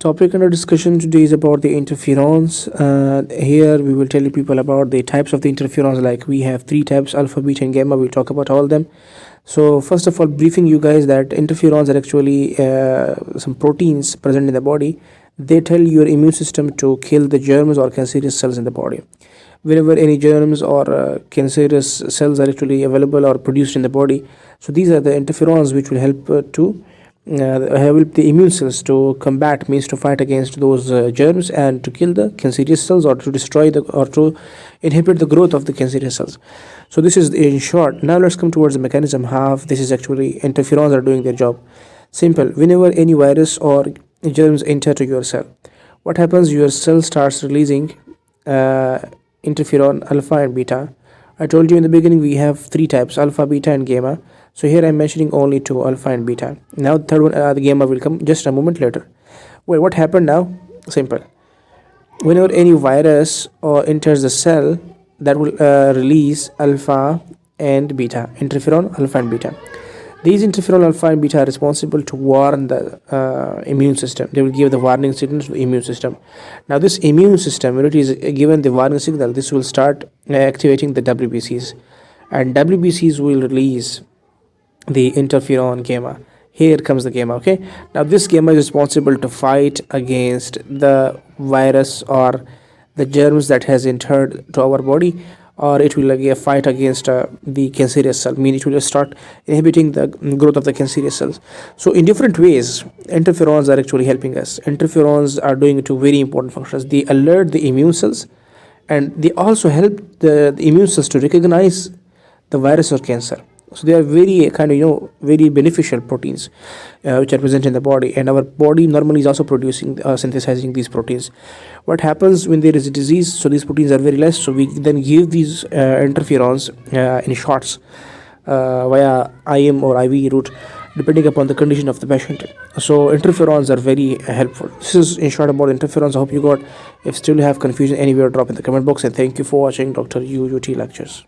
Topic under discussion today is about the interferons. Here we will tell you people about the types of the interferons. Like we have three types: alpha, beta, and gamma. We'll talk about all of them. So first of all, briefing you guys that interferons are actually some proteins present in the body. They tell your immune system to kill the germs or cancerous cells in the body. Whenever any germs or cancerous cells are actually available or produced in the body, so these are the interferons which will help to help the immune cells to combat, means to fight against those germs and to kill the cancerous cells or to destroy the or to inhibit the growth of the cancerous cells. So this is in short. Now let's come towards the mechanism how this is actually interferons are doing their job. Simple. Whenever any virus or germs enter to your cell, what happens? Your cell starts releasing interferon alpha and beta. I told you in the beginning we have three types: alpha, beta, and gamma. So here I'm mentioning only two, alpha and beta. Now the third one, the gamma, will come just a moment later. Well, what happened now? Simple. Whenever any virus or enters the cell, that will release alpha and beta, interferon alpha and beta. These interferon alpha and beta are responsible to warn the immune system. They will give the warning signals to the immune system. Now this immune system, when it is given the warning signal, this will start activating the WBCs, and WBCs will release the interferon gamma. Here comes the gamma. Okay, now this gamma is responsible to fight against the virus or the germs that has entered to our body, or it will fight against the cancerous cell, mean it will start inhibiting the growth of the cancerous cells. So in different ways interferons are actually helping us. Interferons are doing two very important functions. They alert the immune cells, and they also help the immune cells to recognize the virus or cancer. So they are very very beneficial proteins which are present in the body, and our body normally is also producing synthesizing these proteins. What happens when there is a disease? So these proteins are very less, so we then give these interferons in shots via IM or IV route, depending upon the condition of the patient. So interferons are very helpful. This is in short about interferons. I hope you got. If still you have confusion anywhere, drop in the comment box, and thank you for watching Dr. UUT lectures.